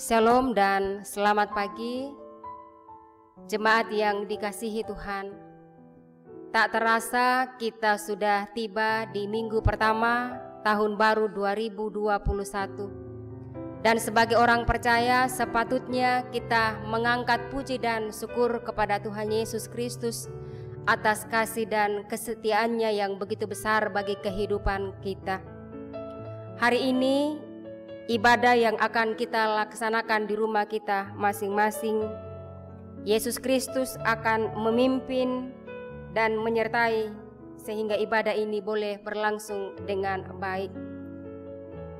Shalom dan selamat pagi, jemaat yang dikasihi Tuhan. Tak terasa kita sudah tiba di minggu pertama tahun baru 2021. Dan sebagai orang percaya sepatutnya kita mengangkat puji dan syukur kepada Tuhan Yesus Kristus atas kasih dan kesetiaannya yang begitu besar bagi kehidupan kita. Hari ini ibadah yang akan kita laksanakan di rumah kita masing-masing, Yesus Kristus akan memimpin dan menyertai sehingga ibadah ini boleh berlangsung dengan baik.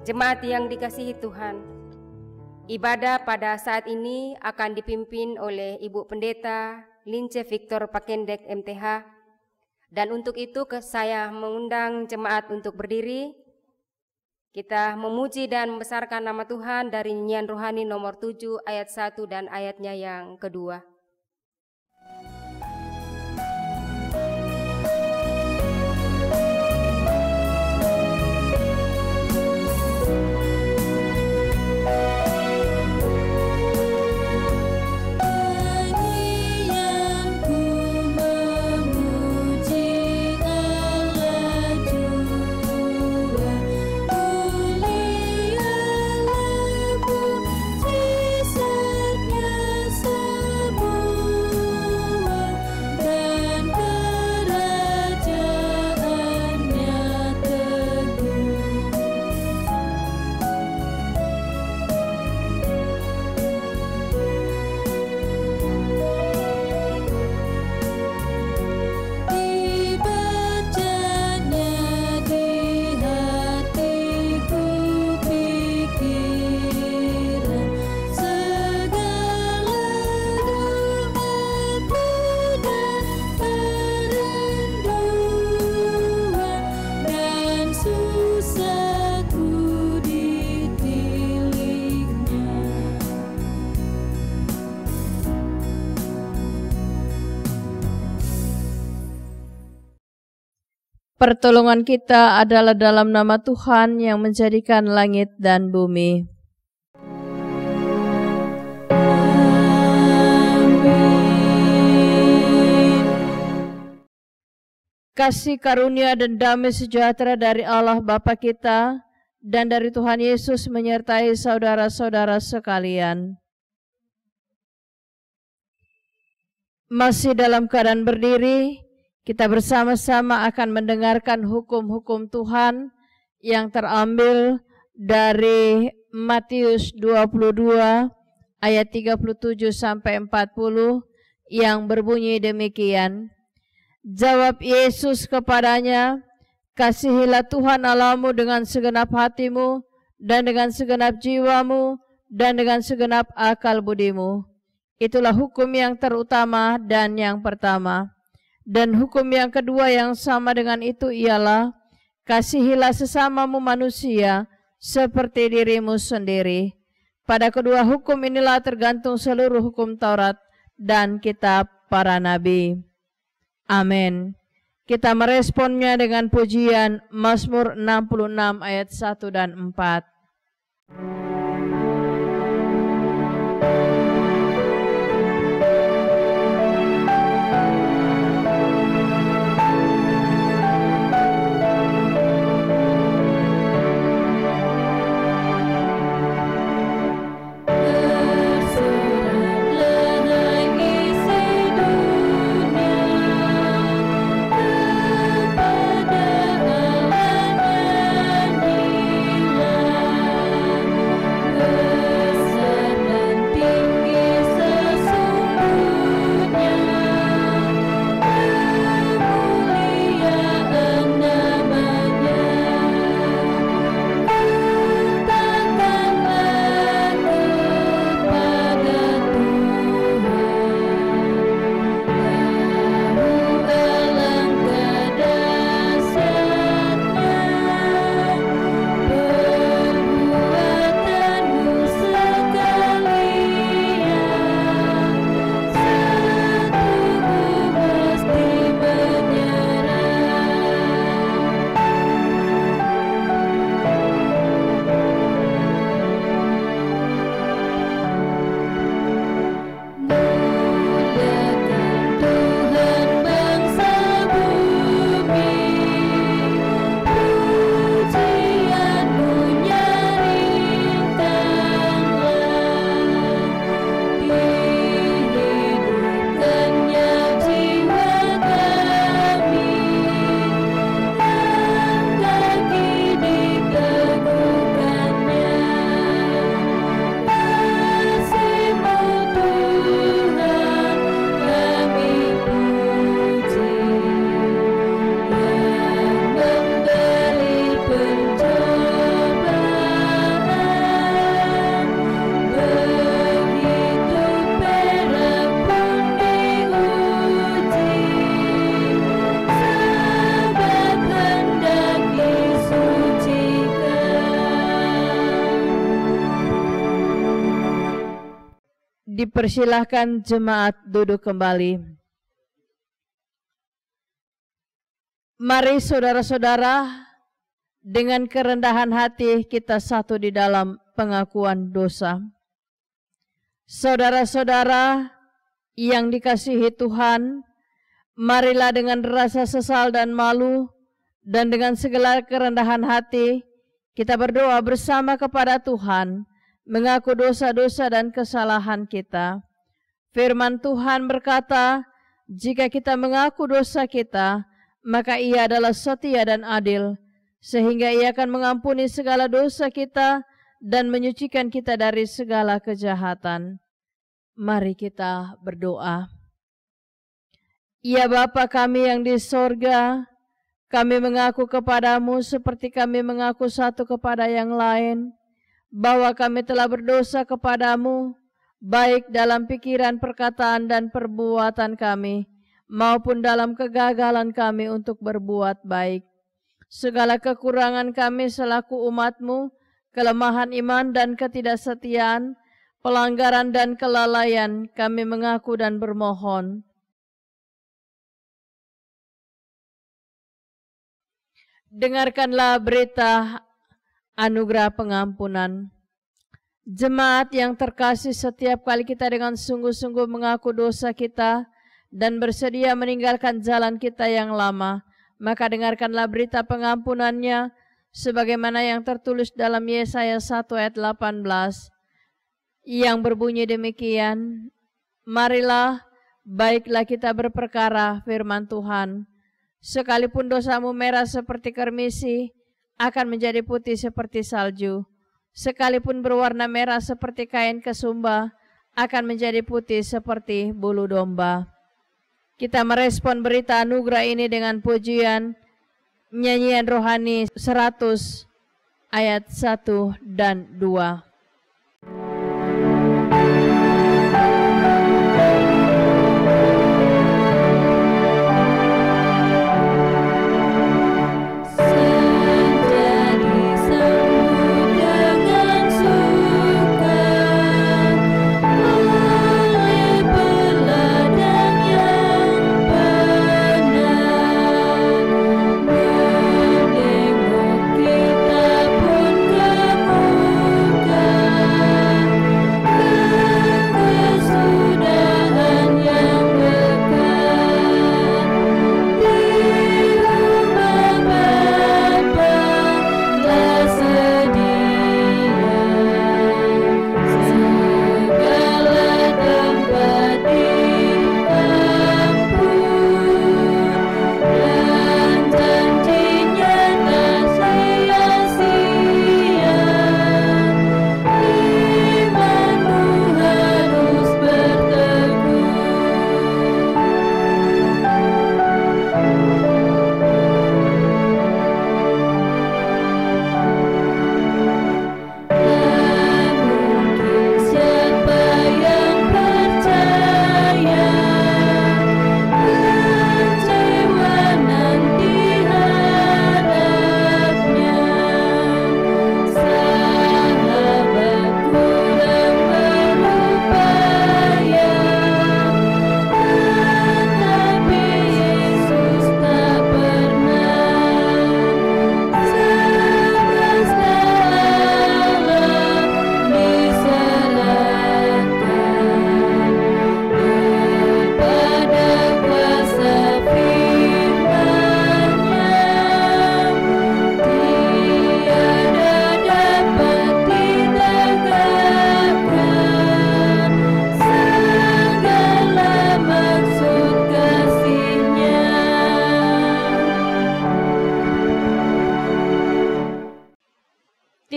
Jemaat yang dikasihi Tuhan, ibadah pada saat ini akan dipimpin oleh Ibu Pendeta Lince Victor Pakendek MTH, dan untuk itu saya mengundang jemaat untuk berdiri. Kita memuji dan membesarkan nama Tuhan dari nyanyian rohani nomor 7 ayat 1 dan ayatnya yang kedua. Pertolongan kita adalah dalam nama Tuhan yang menjadikan langit dan bumi. Amin. Kasih karunia dan damai sejahtera dari Allah Bapa kita dan dari Tuhan Yesus menyertai saudara-saudara sekalian. Masih dalam keadaan berdiri, kita bersama-sama akan mendengarkan hukum-hukum Tuhan yang terambil dari Matius 22 ayat 37 sampai 40 yang berbunyi demikian. Jawab Yesus kepadanya, "Kasihilah Tuhan Allahmu dengan segenap hatimu dan dengan segenap jiwamu dan dengan segenap akal budimu. Itulah hukum yang terutama dan yang pertama. Dan hukum yang kedua yang sama dengan itu ialah, kasihilah sesamamu manusia seperti dirimu sendiri. Pada kedua hukum inilah tergantung seluruh hukum Taurat dan kitab para nabi." Amin. Kita meresponnya dengan pujian Mazmur 66 ayat 1 dan 4. Kepada Allah nyanyilah Dipersilahkan jemaat duduk kembali. Mari saudara-saudara, dengan kerendahan hati kita satu di dalam pengakuan dosa. Saudara-saudara yang dikasihi Tuhan, marilah dengan rasa sesal dan malu dan dengan segala kerendahan hati kita berdoa bersama kepada Tuhan, mengaku dosa-dosa dan kesalahan kita. Firman Tuhan berkata, jika kita mengaku dosa kita, maka Ia adalah setia dan adil, sehingga Ia akan mengampuni segala dosa kita dan menyucikan kita dari segala kejahatan. Mari kita berdoa. Ya Bapa kami yang di sorga, kami mengaku kepadamu seperti kami mengaku satu kepada yang lain, bahwa kami telah berdosa kepadamu, baik dalam pikiran, perkataan, dan perbuatan kami, maupun dalam kegagalan kami untuk berbuat baik. Segala kekurangan kami selaku umat-Mu, kelemahan iman dan ketidaksetiaan, pelanggaran dan kelalaian, kami mengaku dan bermohon. Dengarkanlah berita anugerah pengampunan. Jemaat yang terkasih, setiap kali kita dengan sungguh-sungguh mengaku dosa kita dan bersedia meninggalkan jalan kita yang lama, maka dengarkanlah berita pengampunannya sebagaimana yang tertulis dalam Yesaya 1 ayat 18 yang berbunyi demikian, marilah baiklah kita berperkara firman Tuhan, sekalipun dosamu merah seperti kermisi akan menjadi putih seperti salju, sekalipun berwarna merah seperti kain kesumba akan menjadi putih seperti bulu domba. Kita merespon berita anugerah ini dengan pujian nyanyian rohani 100 ayat 1 dan 2.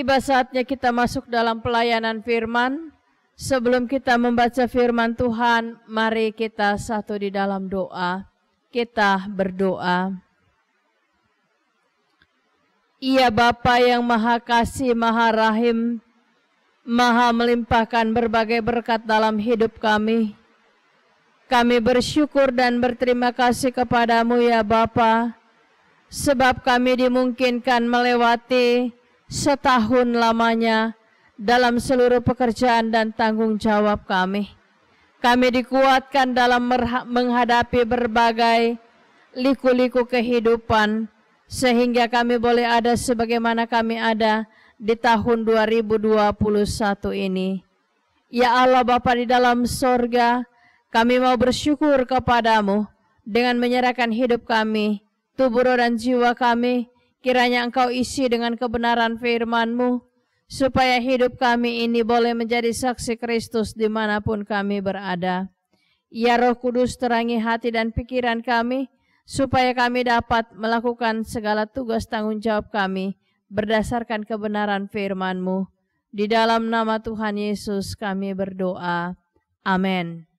Tiba saatnya kita masuk dalam pelayanan firman. Sebelum kita membaca firman Tuhan, mari kita satu di dalam doa. Kita berdoa. Ia Bapa yang Maha Kasih, Maha Rahim, Maha melimpahkan berbagai berkat dalam hidup kami. Kami bersyukur dan berterima kasih kepadamu ya Bapa, sebab kami dimungkinkan melewati setahun lamanya dalam seluruh pekerjaan dan tanggung jawab kami. Kami dikuatkan dalam menghadapi berbagai liku-liku kehidupan, sehingga kami boleh ada sebagaimana kami ada di tahun 2021 ini. Ya Allah Bapa di dalam sorga, kami mau bersyukur kepadamu dengan menyerahkan hidup kami, tubuh roh dan jiwa kami, kiranya Engkau isi dengan kebenaran firman-Mu, supaya hidup kami ini boleh menjadi saksi Kristus dimanapun kami berada. Ya Roh Kudus, terangi hati dan pikiran kami, supaya kami dapat melakukan segala tugas tanggung jawab kami berdasarkan kebenaran firman-Mu. Di dalam nama Tuhan Yesus kami berdoa. Amin.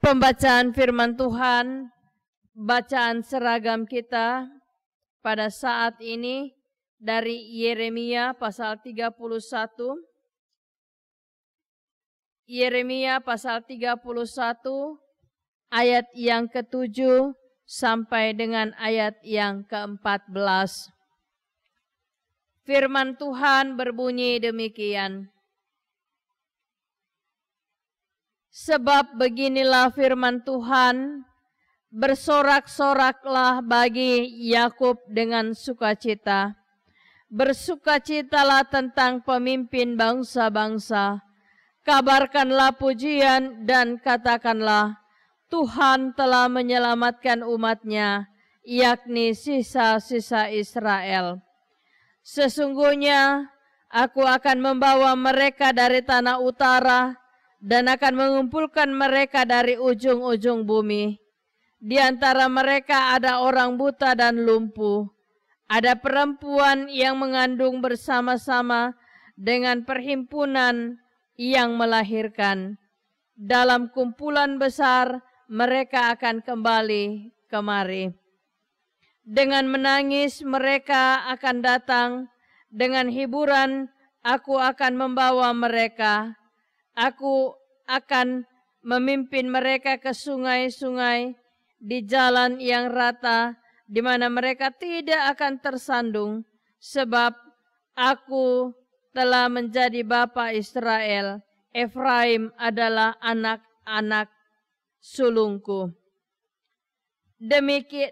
Pembacaan firman Tuhan, bacaan seragam kita pada saat ini dari Yeremia pasal 31. Yeremia pasal 31 ayat yang ke-7 sampai dengan ayat yang ke-14. Firman Tuhan berbunyi demikian. Sebab beginilah firman Tuhan, bersorak-soraklah bagi Yakub dengan sukacita. Bersukacitalah tentang pemimpin bangsa-bangsa. Kabarkanlah pujian dan katakanlah, Tuhan telah menyelamatkan umat-Nya, yakni sisa-sisa Israel. Sesungguhnya aku akan membawa mereka dari tanah utara dan akan mengumpulkan mereka dari ujung-ujung bumi. Di antara mereka ada orang buta dan lumpuh. Ada perempuan yang mengandung bersama-sama dengan perhimpunan yang melahirkan. Dalam kumpulan besar mereka akan kembali kemari. Dengan menangis mereka akan datang. Dengan hiburan aku akan membawa mereka. Aku akan memimpin mereka ke sungai-sungai di jalan yang rata, di mana mereka tidak akan tersandung, sebab aku telah menjadi bapa Israel. Efraim adalah anak-anak sulungku.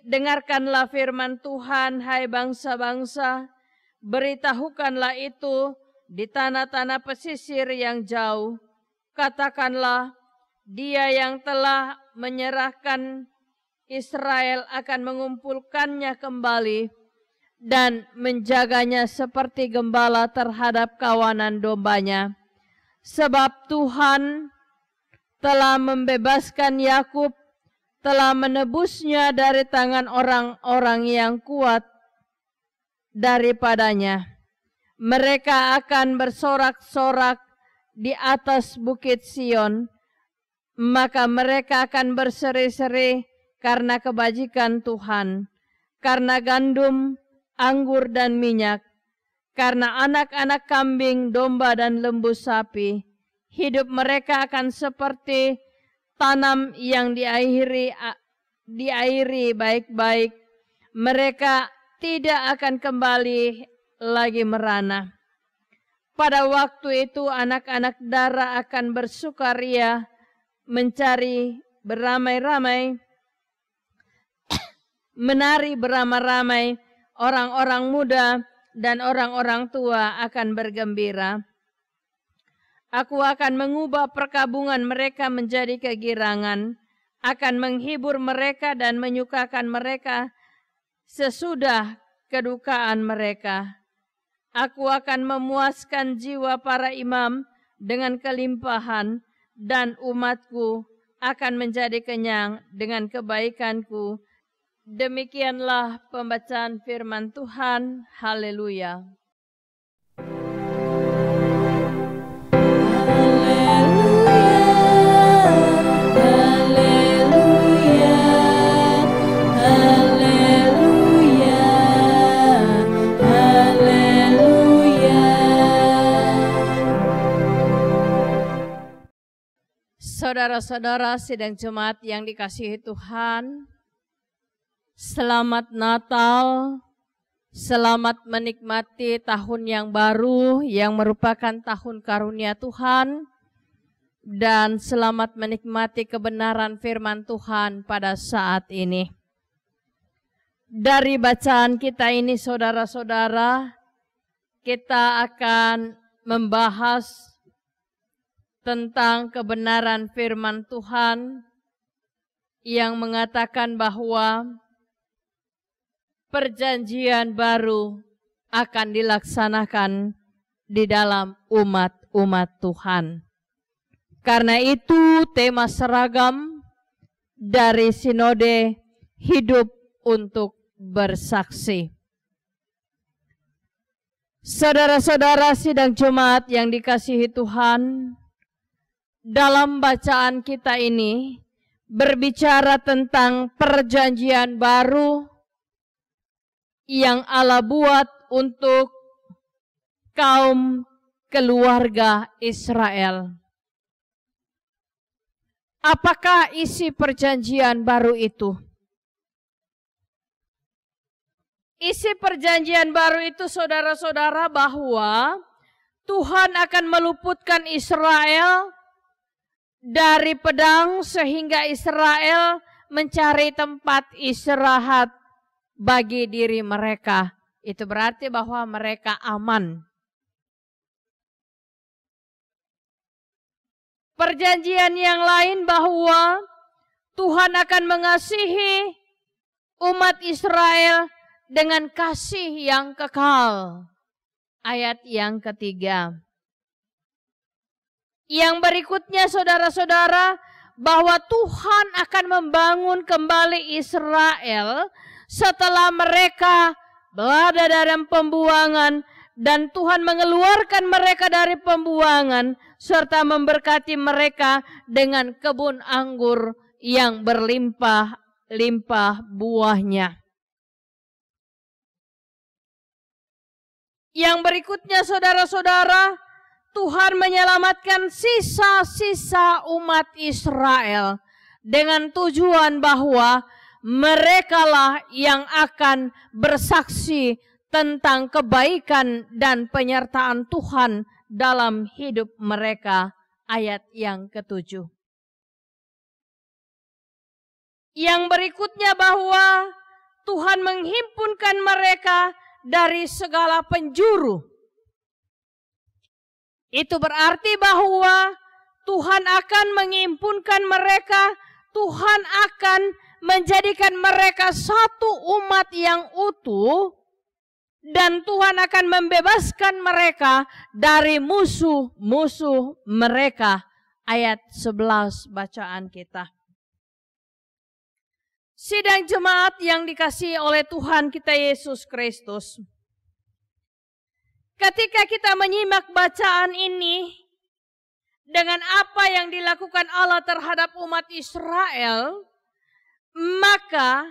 Dengarkanlah firman Tuhan, hai bangsa-bangsa, beritahukanlah itu di tanah-tanah pesisir yang jauh. Katakanlah, Dia yang telah menyerahkan Israel akan mengumpulkannya kembali dan menjaganya seperti gembala terhadap kawanan dombanya. Sebab Tuhan telah membebaskan Yakub, telah menebusnya dari tangan orang-orang yang kuat daripadanya. Mereka akan bersorak-sorak di atas bukit Sion, maka mereka akan berseri-seri karena kebajikan Tuhan, karena gandum, anggur dan minyak, karena anak-anak kambing, domba dan lembu sapi. Hidup mereka akan seperti tanam yang diairi baik-baik. Mereka tidak akan kembali lagi merana. Pada waktu itu anak-anak dara akan bersukaria mencari beramai-ramai, menari beramai-ramai, orang-orang muda dan orang-orang tua akan bergembira. Aku akan mengubah perkabungan mereka menjadi kegirangan, akan menghibur mereka dan menyukakan mereka sesudah kedukaan mereka. Aku akan memuaskan jiwa para imam dengan kelimpahan, dan umatku akan menjadi kenyang dengan kebaikanku. Demikianlah pembacaan firman Tuhan. Haleluya. Saudara-saudara sidang jemaat yang dikasihi Tuhan, selamat Natal, Selamat menikmati tahun yang baru yang merupakan tahun karunia Tuhan. Dan selamat menikmati kebenaran firman Tuhan pada saat ini. Dari bacaan kita ini saudara-saudara, kita akan membahas tentang kebenaran firman Tuhan yang mengatakan bahwa perjanjian baru akan dilaksanakan di dalam umat-umat Tuhan. Karena itu tema seragam dari sinode hidup untuk bersaksi. Saudara-saudara sidang Jumat yang dikasihi Tuhan, dalam bacaan kita ini berbicara tentang perjanjian baru yang Allah buat untuk kaum keluarga Israel. Apakah isi perjanjian baru itu? Isi perjanjian baru itu saudara-saudara bahwa Tuhan akan meluputkan Israel dari pedang sehingga Israel mencari tempat istirahat bagi diri mereka. Itu berarti bahwa mereka aman. Perjanjian yang lain bahwa Tuhan akan mengasihi umat Israel dengan kasih yang kekal. Ayat yang ketiga. Yang berikutnya saudara-saudara, bahwa Tuhan akan membangun kembali Israel setelah mereka berada dalam pembuangan, dan Tuhan mengeluarkan mereka dari pembuangan serta memberkati mereka dengan kebun anggur yang berlimpah-limpah buahnya. Yang berikutnya saudara-saudara, Tuhan menyelamatkan sisa-sisa umat Israel dengan tujuan bahwa merekalah yang akan bersaksi tentang kebaikan dan penyertaan Tuhan dalam hidup mereka. Ayat yang ke-7. Yang berikutnya bahwa Tuhan menghimpunkan mereka dari segala penjuru. Itu berarti bahwa Tuhan akan menghimpunkan mereka, Tuhan akan menjadikan mereka satu umat yang utuh, dan Tuhan akan membebaskan mereka dari musuh-musuh mereka. Ayat 11 bacaan kita. Sidang jemaat yang dikasihi oleh Tuhan kita Yesus Kristus. Ketika kita menyimak bacaan ini dengan apa yang dilakukan Allah terhadap umat Israel, maka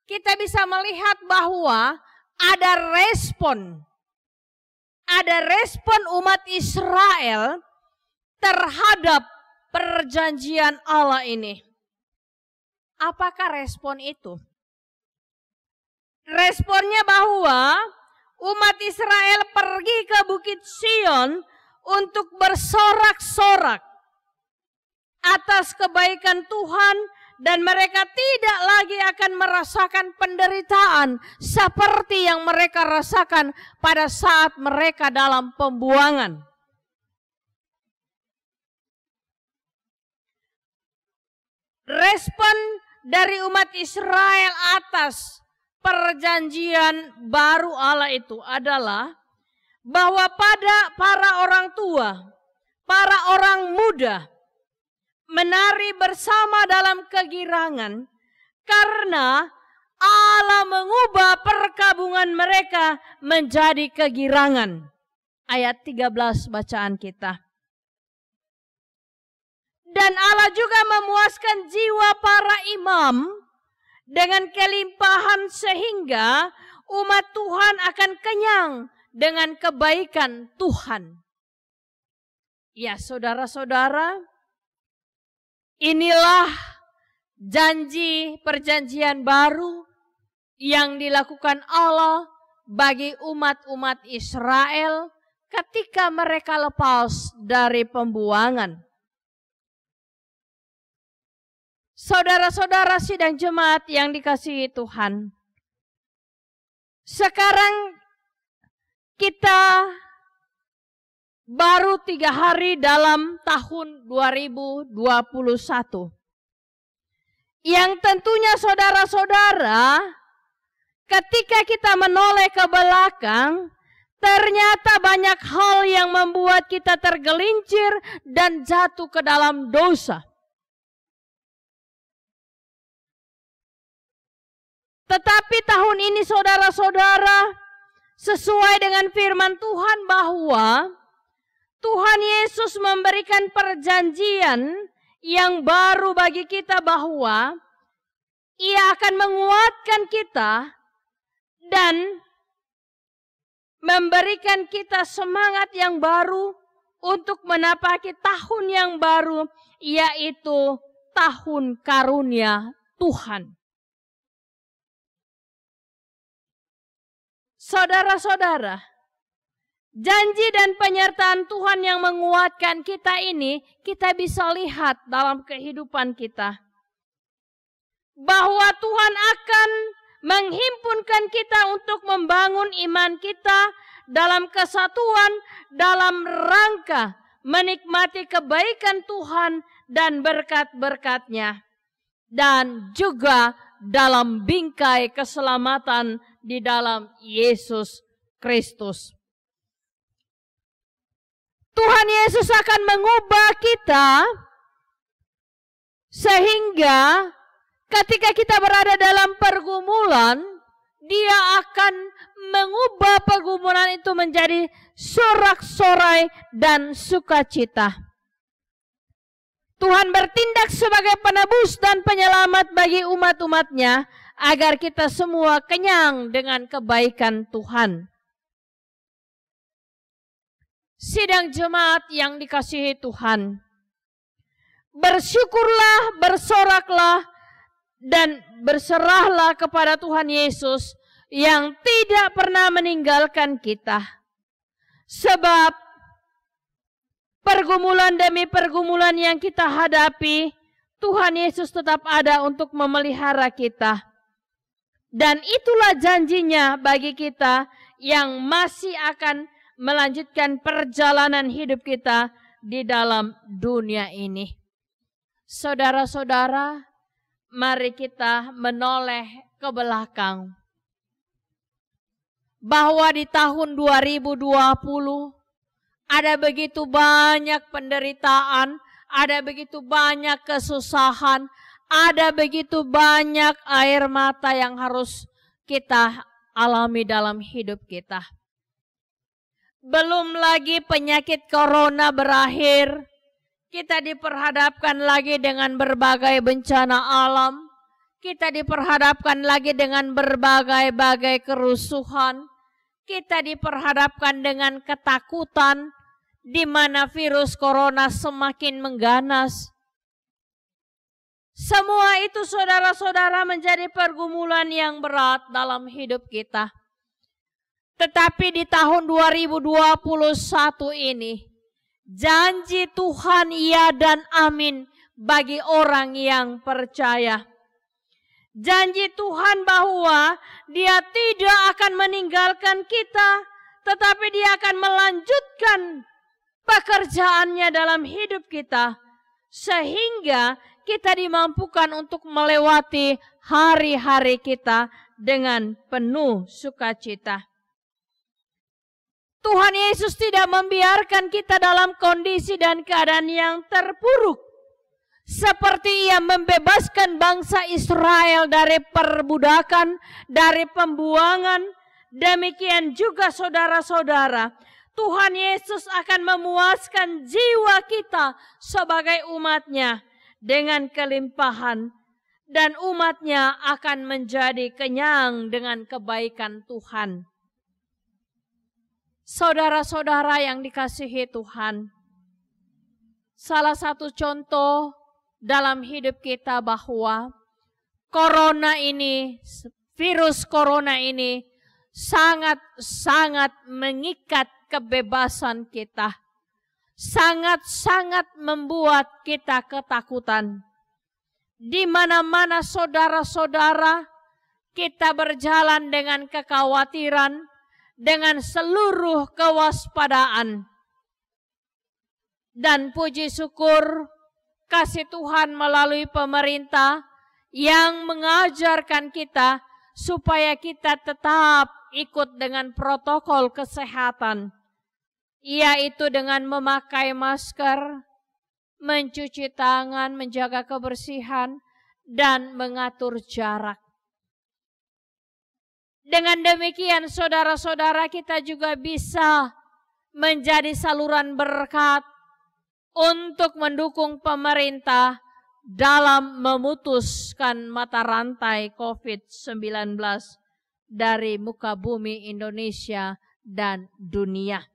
kita bisa melihat bahwa ada respon umat Israel terhadap perjanjian Allah ini. Apakah respon itu? Responnya bahwa umat Israel pergi ke Bukit Sion untuk bersorak-sorak atas kebaikan Tuhan, dan mereka tidak lagi akan merasakan penderitaan seperti yang mereka rasakan pada saat mereka dalam pembuangan. Respon dari umat Israel atas perjanjian baru Allah itu adalah bahwa pada para orang tua, para orang muda menari bersama dalam kegirangan karena Allah mengubah perkabungan mereka menjadi kegirangan. Ayat 13 bacaan kita. Dan Allah juga memuaskan jiwa para imam dengan kelimpahan sehingga umat Tuhan akan kenyang dengan kebaikan Tuhan. Ya saudara-saudara, inilah janji perjanjian baru yang dilakukan Allah bagi umat-umat Israel ketika mereka lepas dari pembuangan. Saudara-saudara sidang jemaat yang dikasihi Tuhan, sekarang kita baru 3 hari dalam tahun 2021. Yang tentunya saudara-saudara, ketika kita menoleh ke belakang, ternyata banyak hal yang membuat kita tergelincir dan jatuh ke dalam dosa. Tetapi tahun ini saudara-saudara, sesuai dengan firman Tuhan bahwa Tuhan Yesus memberikan perjanjian yang baru bagi kita bahwa Ia akan menguatkan kita dan memberikan kita semangat yang baru untuk menapaki tahun yang baru, yaitu tahun karunia Tuhan. Saudara-saudara, janji dan penyertaan Tuhan yang menguatkan kita ini, kita bisa lihat dalam kehidupan kita. Bahwa Tuhan akan menghimpunkan kita untuk membangun iman kita dalam kesatuan, dalam rangka menikmati kebaikan Tuhan dan berkat-berkat-Nya. Dan juga dalam bingkai keselamatan di dalam Yesus Kristus. Tuhan Yesus akan mengubah kita sehingga ketika kita berada dalam pergumulan, Dia akan mengubah pergumulan itu menjadi sorak-sorai dan sukacita. Tuhan bertindak sebagai penebus dan penyelamat bagi umat-umat-Nya agar kita semua kenyang dengan kebaikan Tuhan. Sidang jemaat yang dikasihi Tuhan, bersyukurlah, bersoraklah, dan berserahlah kepada Tuhan Yesus yang tidak pernah meninggalkan kita. Sebab pergumulan demi pergumulan yang kita hadapi, Tuhan Yesus tetap ada untuk memelihara kita. Dan itulah janjinya bagi kita yang masih akan melanjutkan perjalanan hidup kita di dalam dunia ini. Saudara-saudara, mari kita menoleh ke belakang. Bahwa di tahun 2020 ada begitu banyak penderitaan, ada begitu banyak kesusahan, ada begitu banyak air mata yang harus kita alami dalam hidup kita. Belum lagi penyakit corona berakhir, kita diperhadapkan lagi dengan berbagai bencana alam, kita diperhadapkan lagi dengan berbagai-bagai kerusuhan, kita diperhadapkan dengan ketakutan, di mana virus corona semakin mengganas. Semua itu saudara-saudara menjadi pergumulan yang berat dalam hidup kita. Tetapi di tahun 2021 ini, janji Tuhan ya dan amin bagi orang yang percaya. Janji Tuhan bahwa Dia tidak akan meninggalkan kita, tetapi Dia akan melanjutkan pekerjaannya dalam hidup kita, sehingga kita dimampukan untuk melewati hari-hari kita dengan penuh sukacita. Tuhan Yesus tidak membiarkan kita dalam kondisi dan keadaan yang terpuruk. Seperti Ia membebaskan bangsa Israel dari perbudakan, dari pembuangan, demikian juga saudara-saudara, Tuhan Yesus akan memuaskan jiwa kita sebagai umat-Nya dengan kelimpahan, dan umat-Nya akan menjadi kenyang dengan kebaikan Tuhan. Saudara-saudara yang dikasihi Tuhan, salah satu contoh dalam hidup kita bahwa corona ini, virus corona ini sangat-sangat mengikat kebebasan kita. Sangat-sangat membuat kita ketakutan. Di mana-mana saudara-saudara, kita berjalan dengan kekhawatiran, dengan seluruh kewaspadaan. Dan puji syukur, kasih Tuhan melalui pemerintah yang mengajarkan kita supaya kita tetap ikut dengan protokol kesehatan, yaitu dengan memakai masker, mencuci tangan, menjaga kebersihan, dan mengatur jarak. Dengan demikian saudara-saudara, kita juga bisa menjadi saluran berkat untuk mendukung pemerintah dalam memutuskan mata rantai COVID-19 dari muka bumi Indonesia dan dunia.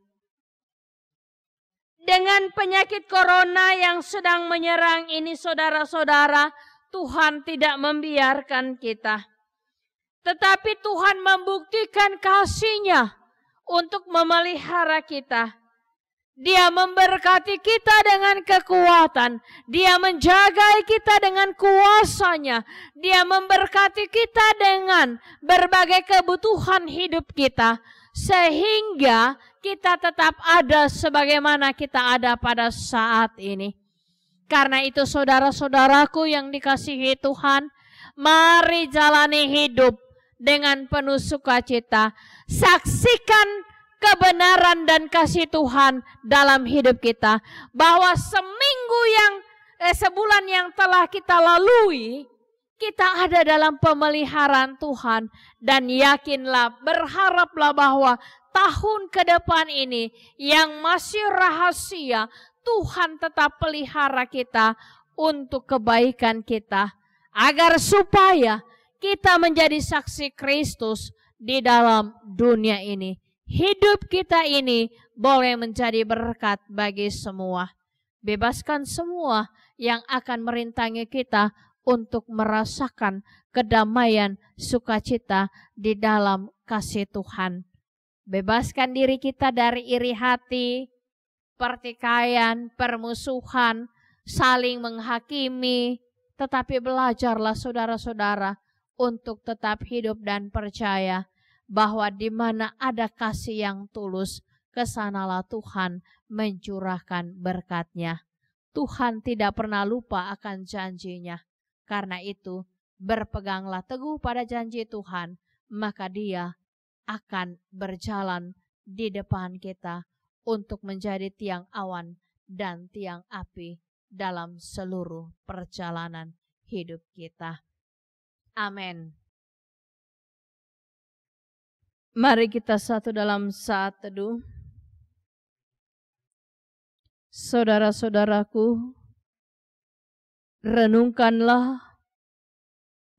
Dengan penyakit corona yang sedang menyerang ini saudara-saudara, Tuhan tidak membiarkan kita. Tetapi Tuhan membuktikan kasih-Nya untuk memelihara kita. Dia memberkati kita dengan kekuatan. Dia menjaga kita dengan kuasa-Nya. Dia memberkati kita dengan berbagai kebutuhan hidup kita. Sehingga kita tetap ada sebagaimana kita ada pada saat ini. Karena itu saudara-saudaraku yang dikasihi Tuhan, mari jalani hidup dengan penuh sukacita. Saksikan kebenaran dan kasih Tuhan dalam hidup kita. Bahwa sebulan yang telah kita lalui, kita ada dalam pemeliharaan Tuhan. Dan yakinlah, berharaplah bahwa tahun ke depan ini yang masih rahasia, Tuhan tetap pelihara kita untuk kebaikan kita. Agar supaya kita menjadi saksi Kristus di dalam dunia ini. Hidup kita ini boleh menjadi berkat bagi semua. Bebaskan semua yang akan merintangi kita untuk merasakan kedamaian sukacita di dalam kasih Tuhan. Bebaskan diri kita dari iri hati, pertikaian, permusuhan, saling menghakimi. Tetapi belajarlah saudara-saudara untuk tetap hidup dan percaya bahwa di mana ada kasih yang tulus, kesanalah Tuhan mencurahkan berkat-Nya. Tuhan tidak pernah lupa akan janji-Nya. Karena itu, berpeganglah teguh pada janji Tuhan, maka Dia akan berjalan di depan kita untuk menjadi tiang awan dan tiang api dalam seluruh perjalanan hidup kita. Amin. Mari kita satu dalam saat teduh. Saudara-saudaraku, renungkanlah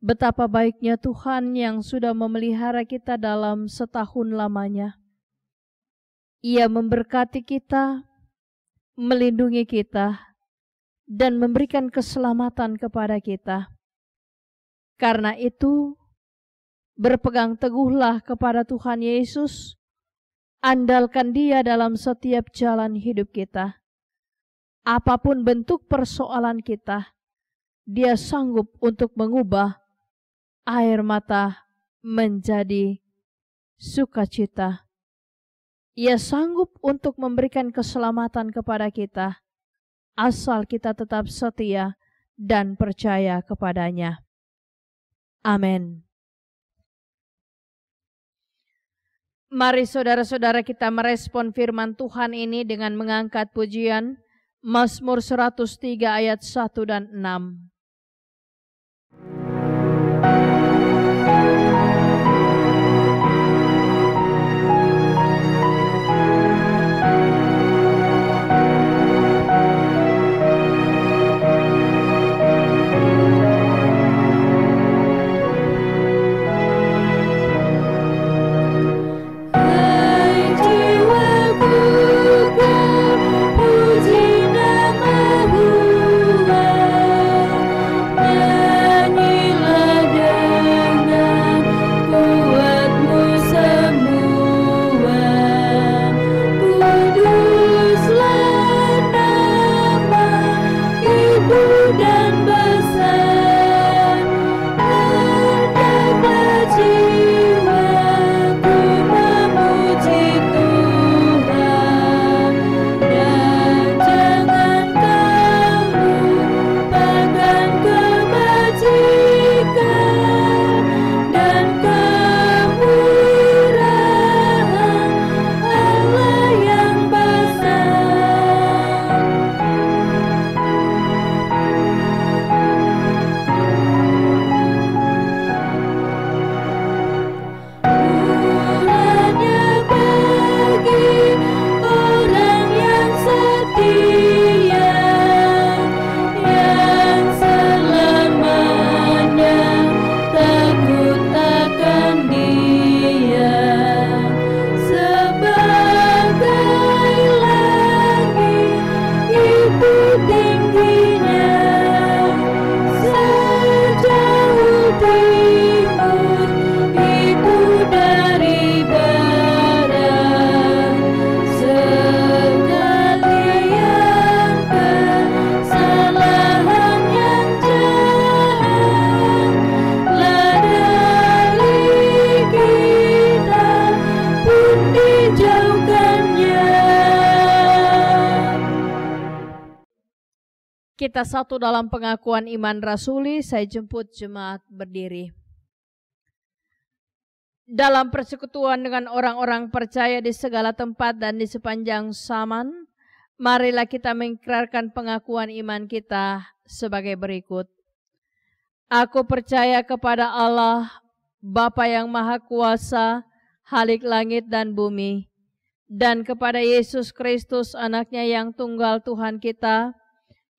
betapa baiknya Tuhan yang sudah memelihara kita dalam setahun lamanya. Ia memberkati kita, melindungi kita, dan memberikan keselamatan kepada kita. Karena itu, berpegang teguhlah kepada Tuhan Yesus, andalkan Dia dalam setiap jalan hidup kita. Apapun bentuk persoalan kita, Dia sanggup untuk mengubah air mata menjadi sukacita. Ia sanggup untuk memberikan keselamatan kepada kita, asal kita tetap setia dan percaya kepada-Nya. Amin. Mari saudara-saudara kita merespon firman Tuhan ini dengan mengangkat pujian Mazmur 103 ayat 1 dan 6. Puji namamu, kita satu dalam pengakuan iman rasuli. Saya jemput jemaat berdiri. Dalam persekutuan dengan orang-orang percaya di segala tempat dan di sepanjang zaman, marilah kita mengikrarkan pengakuan iman kita sebagai berikut. Aku percaya kepada Allah, Bapa yang Maha Kuasa, Khalik langit dan bumi, dan kepada Yesus Kristus, anaknya yang tunggal Tuhan kita,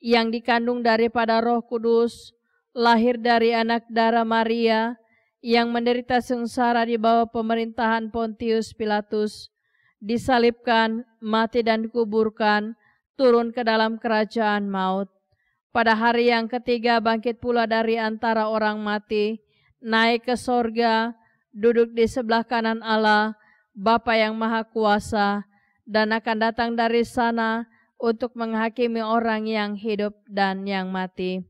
yang dikandung daripada Roh Kudus, lahir dari anak darah Maria, yang menderita sengsara di bawah pemerintahan Pontius Pilatus, disalibkan, mati dan dikuburkan, turun ke dalam kerajaan maut. Pada hari yang ketiga bangkit pula dari antara orang mati, naik ke sorga, duduk di sebelah kanan Allah, Bapa yang Maha Kuasa, dan akan datang dari sana untuk menghakimi orang yang hidup dan yang mati.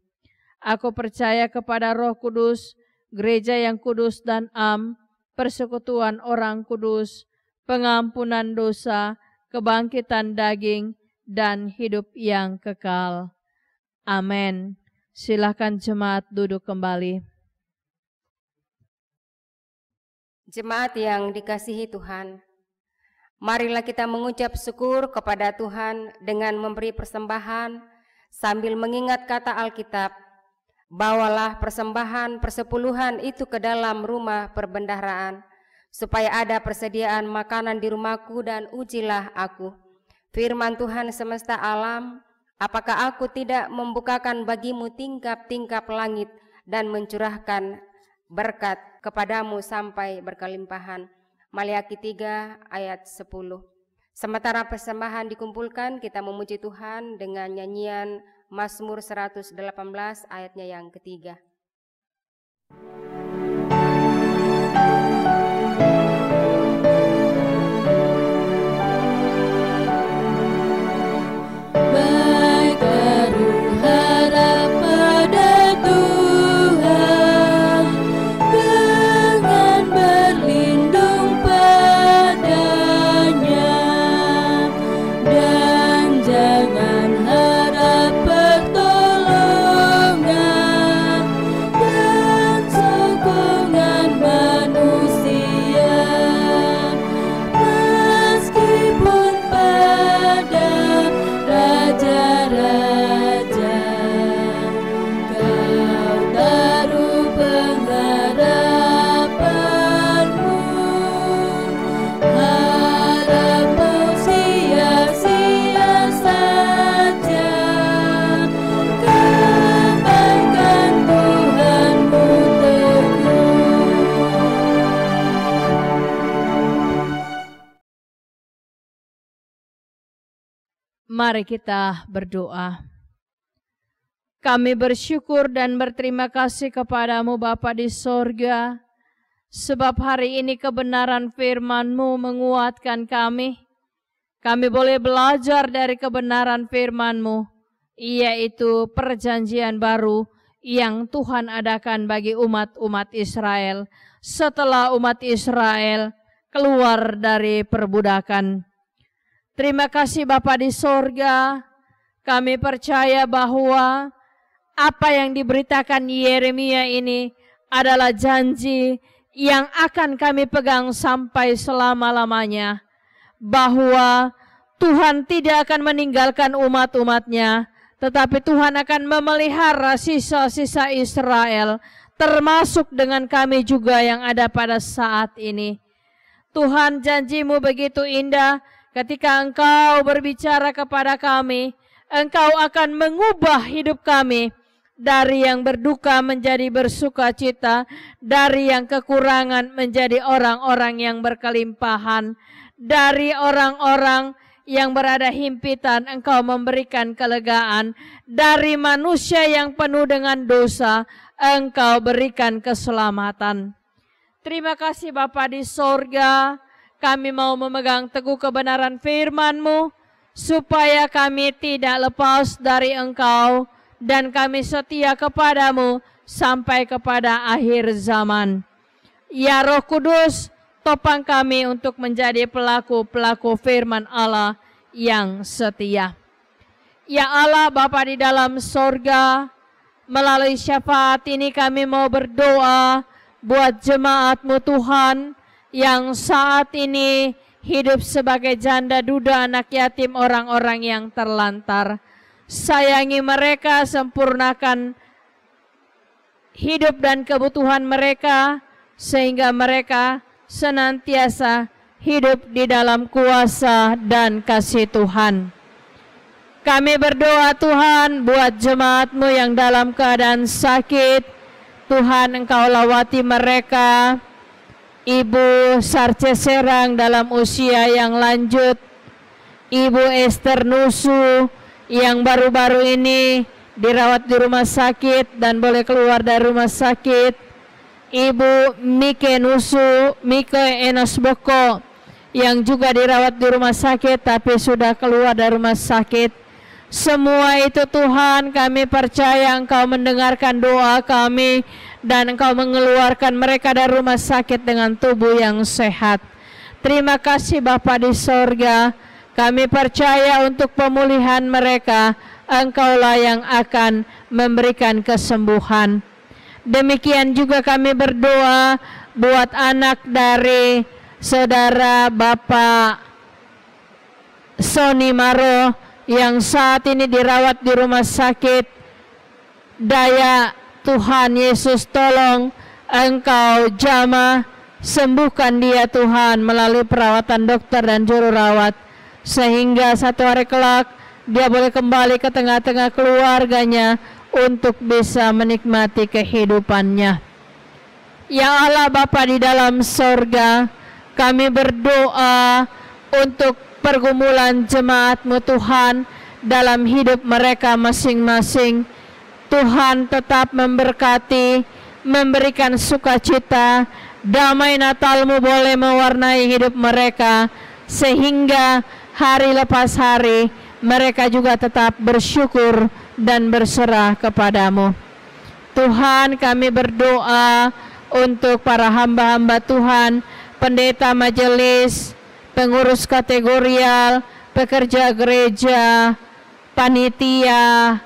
Aku percaya kepada Roh Kudus, gereja yang kudus dan am, persekutuan orang kudus, pengampunan dosa, kebangkitan daging, dan hidup yang kekal. Amin. Silakan jemaat duduk kembali. Jemaat yang dikasihi Tuhan, marilah kita mengucap syukur kepada Tuhan dengan memberi persembahan sambil mengingat kata Alkitab, bawalah persembahan persepuluhan itu ke dalam rumah perbendaharaan, supaya ada persediaan makanan di rumahku dan ujilah aku. Firman Tuhan semesta alam, apakah aku tidak membukakan bagimu tingkap-tingkap langit dan mencurahkan berkat kepadamu sampai berkelimpahan. Maliaki 3 ayat 10. Sementara persembahan dikumpulkan, kita memuji Tuhan dengan nyanyian Mazmur 118 ayatnya yang ketiga. Mari kita berdoa. Kami bersyukur dan berterima kasih kepadamu Bapa di sorga, sebab hari ini kebenaran firman-Mu menguatkan kami. Kami boleh belajar dari kebenaran firman-Mu, yaitu perjanjian baru yang Tuhan adakan bagi umat-umat Israel setelah umat Israel keluar dari perbudakan. Terima kasih Bapa di sorga, kami percaya bahwa apa yang diberitakan Yeremia ini adalah janji yang akan kami pegang sampai selama-lamanya, bahwa Tuhan tidak akan meninggalkan umat-umatnya, tetapi Tuhan akan memelihara sisa-sisa Israel, termasuk dengan kami juga yang ada pada saat ini. Tuhan, janji-Mu begitu indah. Ketika Engkau berbicara kepada kami, Engkau akan mengubah hidup kami dari yang berduka menjadi bersukacita, dari yang kekurangan menjadi orang-orang yang berkelimpahan, dari orang-orang yang berada himpitan Engkau memberikan kelegaan, dari manusia yang penuh dengan dosa Engkau berikan keselamatan. Terima kasih Bapa di sorga. Kami mau memegang teguh kebenaran firman-Mu, supaya kami tidak lepas dari Engkau, dan kami setia kepadamu sampai kepada akhir zaman. Ya Roh Kudus, topang kami untuk menjadi pelaku-pelaku firman Allah yang setia. Ya Allah Bapa di dalam sorga, melalui syafaat ini kami mau berdoa buat jemaat-Mu Tuhan yang saat ini hidup sebagai janda duda, anak yatim, orang-orang yang terlantar. Sayangi mereka, sempurnakan hidup dan kebutuhan mereka, sehingga mereka senantiasa hidup di dalam kuasa dan kasih Tuhan. Kami berdoa Tuhan buat jemaat-Mu yang dalam keadaan sakit. Tuhan, Engkau lawati mereka. Ibu Sarce Serang dalam usia yang lanjut, Ibu Esther Nusu yang baru-baru ini dirawat di rumah sakit dan boleh keluar dari rumah sakit, Ibu Mike Nusu, Mike Enos Boko yang juga dirawat di rumah sakit tapi sudah keluar dari rumah sakit. Semua itu Tuhan, kami percaya Engkau mendengarkan doa kami dan Engkau mengeluarkan mereka dari rumah sakit dengan tubuh yang sehat. Terima kasih Bapa di sorga, kami percaya untuk pemulihan mereka, Engkaulah yang akan memberikan kesembuhan. Demikian juga kami berdoa buat anak dari saudara Bapak Sony Maro yang saat ini dirawat di rumah sakit. Daya Tuhan Yesus, tolong Engkau jamah, sembuhkan dia Tuhan melalui perawatan dokter dan juru rawat, sehingga satu hari kelak dia boleh kembali ke tengah-tengah keluarganya untuk bisa menikmati kehidupannya. Ya Allah Bapa di dalam sorga, kami berdoa untuk pergumulan jemaat-Mu Tuhan dalam hidup mereka masing-masing. Tuhan tetap memberkati, memberikan sukacita, damai Natal-Mu boleh mewarnai hidup mereka, sehingga hari lepas hari mereka juga tetap bersyukur dan berserah kepadamu. Tuhan, kami berdoa untuk para hamba-hamba Tuhan, pendeta majelis, pengurus kategorial, pekerja gereja, panitia,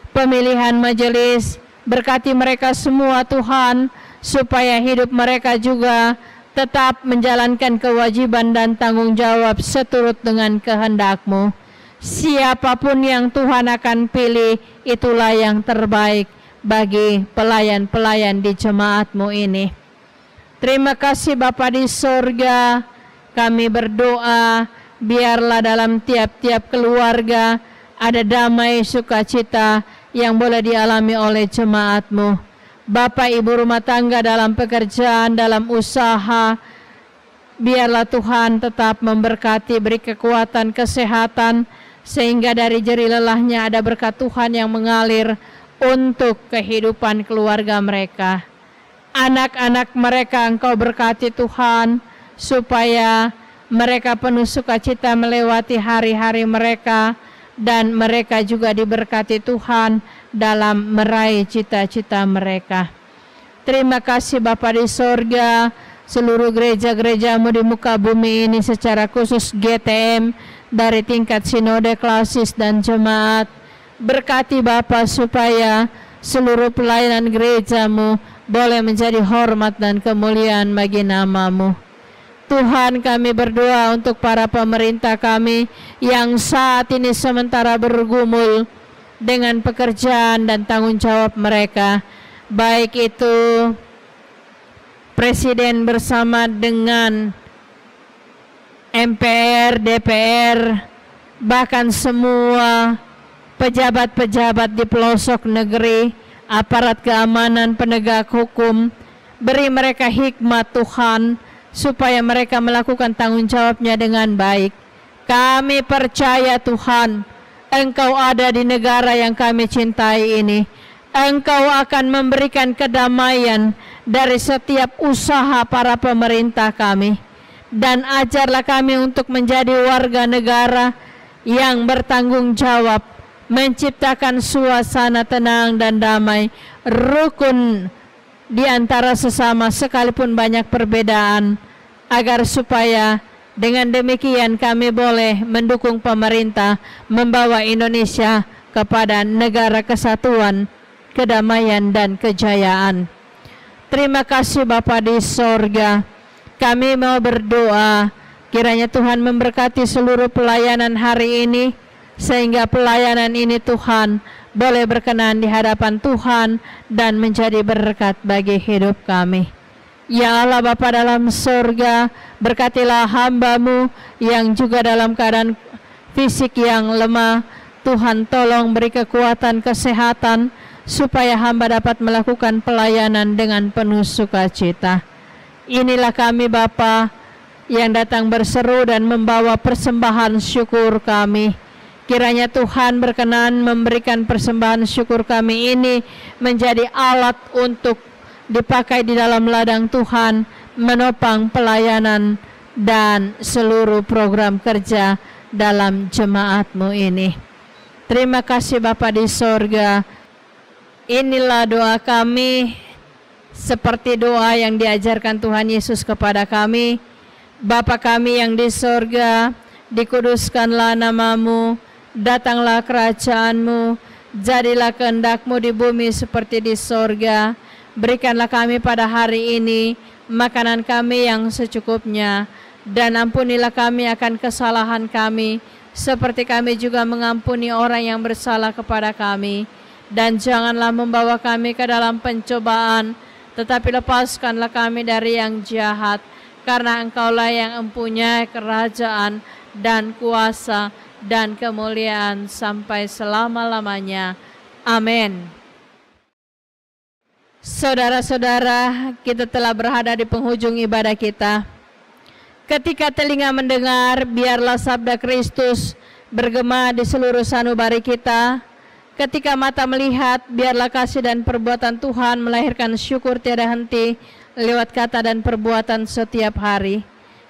pemilihan majelis. Berkati mereka semua Tuhan, supaya hidup mereka juga tetap menjalankan kewajiban dan tanggung jawab seturut dengan kehendak-Mu. Siapapun yang Tuhan akan pilih, itulah yang terbaik bagi pelayan-pelayan di jemaat-Mu ini. Terima kasih Bapa di sorga, kami berdoa biarlah dalam tiap-tiap keluarga ada damai sukacita yang boleh dialami oleh jemaat-Mu. Bapak Ibu rumah tangga dalam pekerjaan, dalam usaha, biarlah Tuhan tetap memberkati, beri kekuatan, kesehatan, sehingga dari jeri lelahnya ada berkat Tuhan yang mengalir untuk kehidupan keluarga mereka. Anak-anak mereka Engkau berkati Tuhan, supaya mereka penuh sukacita melewati hari-hari mereka, dan mereka juga diberkati Tuhan dalam meraih cita-cita mereka. Terima kasih Bapa di sorga, seluruh gereja-gereja-Mu di muka bumi ini, secara khusus GTM dari tingkat sinode, klasis, dan jemaat. Berkati Bapa supaya seluruh pelayanan gereja-Mu boleh menjadi hormat dan kemuliaan bagi nama-Mu. Tuhan, kami berdoa untuk para pemerintah kami yang saat ini sementara bergumul dengan pekerjaan dan tanggung jawab mereka, baik itu Presiden bersama dengan MPR, DPR, bahkan semua pejabat-pejabat di pelosok negeri, aparat keamanan, penegak hukum. Beri mereka hikmat Tuhan, supaya mereka melakukan tanggung jawabnya dengan baik. Kami percaya Tuhan, Engkau ada di negara yang kami cintai ini. Engkau akan memberikan kedamaian dari setiap usaha para pemerintah kami. Dan ajarlah kami untuk menjadi warga negara yang bertanggung jawab, menciptakan suasana tenang dan damai, rukun di antara sesama sekalipun banyak perbedaan, agar supaya Dengan demikian kami boleh mendukung pemerintah membawa Indonesia kepada negara kesatuan, kedamaian dan kejayaan. Terima kasih Bapa di sorga. Kami mau berdoa kiranya Tuhan memberkati seluruh pelayanan hari ini, sehingga pelayanan ini Tuhan boleh berkenan di hadapan Tuhan dan menjadi berkat bagi hidup kami. Ya Allah Bapa dalam sorga, berkatilah hamba-Mu yang juga dalam keadaan fisik yang lemah. Tuhan tolong beri kekuatan kesehatan supaya hamba dapat melakukan pelayanan dengan penuh sukacita. Inilah kami Bapa yang datang berseru dan membawa persembahan syukur kami. Kiranya Tuhan berkenan memberikan persembahan syukur kami ini menjadi alat untuk dipakai di dalam ladang Tuhan, menopang pelayanan dan seluruh program kerja dalam jemaat-Mu ini. Terima kasih Bapa di sorga. Inilah doa kami seperti doa yang diajarkan Tuhan Yesus kepada kami. Bapa kami yang di sorga, dikuduskanlah nama-Mu, datanglah kerajaan-Mu, jadilah kehendak-Mu di bumi seperti di sorga. Berikanlah kami pada hari ini makanan kami yang secukupnya, dan ampunilah kami akan kesalahan kami, seperti kami juga mengampuni orang yang bersalah kepada kami. Dan janganlah membawa kami ke dalam pencobaan, tetapi lepaskanlah kami dari yang jahat, karena Engkaulah yang mempunyai kerajaan dan kuasa dan kemuliaan sampai selama-lamanya. Amin. Saudara-saudara, kita telah berada di penghujung ibadah kita. Ketika telinga mendengar, biarlah sabda Kristus bergema di seluruh sanubari kita. Ketika mata melihat, biarlah kasih dan perbuatan Tuhan melahirkan syukur tiada henti lewat kata dan perbuatan setiap hari.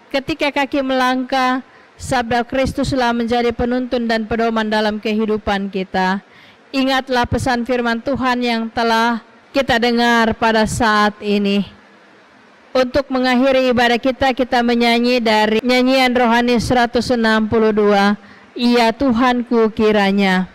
Ketika kaki melangkah, sabda Kristuslah menjadi penuntun dan pedoman dalam kehidupan kita. Ingatlah pesan firman Tuhan yang telah kita dengar pada saat ini. Untuk mengakhiri ibadah kita, kita menyanyi dari nyanyian rohani 162, Ya Tuhanku kiranya.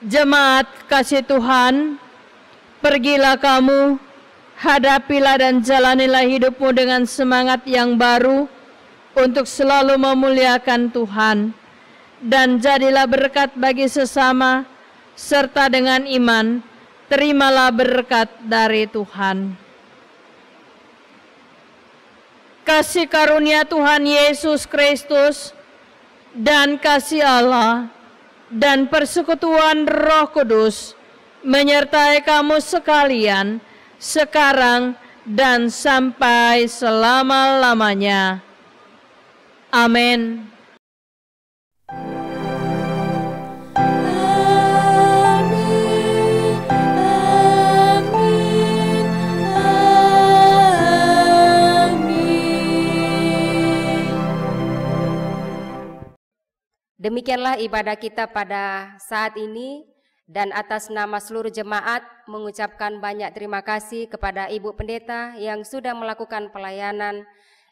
Jemaat kasih Tuhan, pergilah kamu, hadapilah dan jalanilah hidupmu dengan semangat yang baru untuk selalu memuliakan Tuhan, dan jadilah berkat bagi sesama, serta dengan iman, terimalah berkat dari Tuhan. Kasih karunia Tuhan Yesus Kristus dan kasih Allah dan persekutuan Roh Kudus menyertai kamu sekalian sekarang dan sampai selama-lamanya. Amin. Demikianlah ibadah kita pada saat ini, dan atas nama seluruh jemaat mengucapkan banyak terima kasih kepada Ibu Pendeta yang sudah melakukan pelayanan.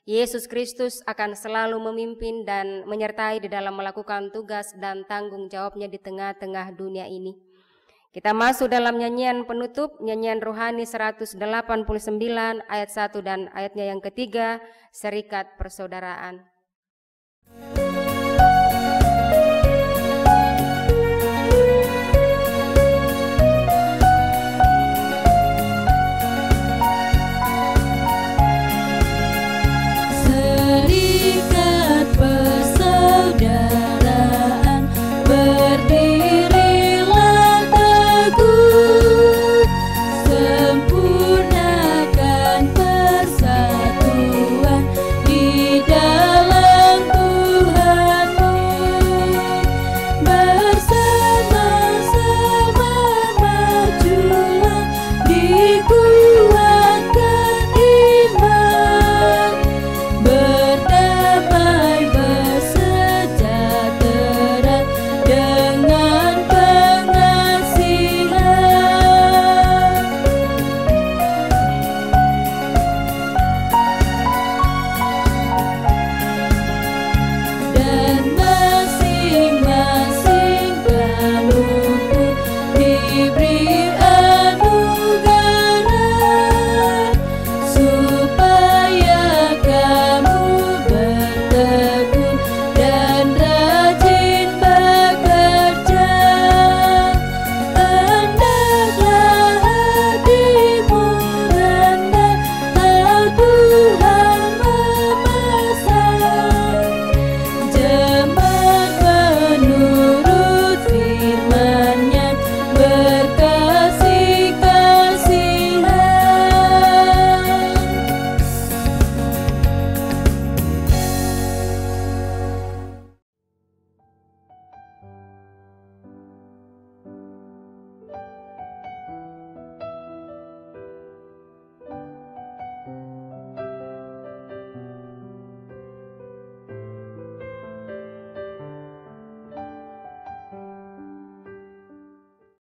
Yesus Kristus akan selalu memimpin dan menyertai di dalam melakukan tugas dan tanggung jawabnya di tengah-tengah dunia ini. Kita masuk dalam nyanyian penutup, nyanyian rohani 189 ayat 1 dan ayatnya yang ketiga, serikat persaudaraan.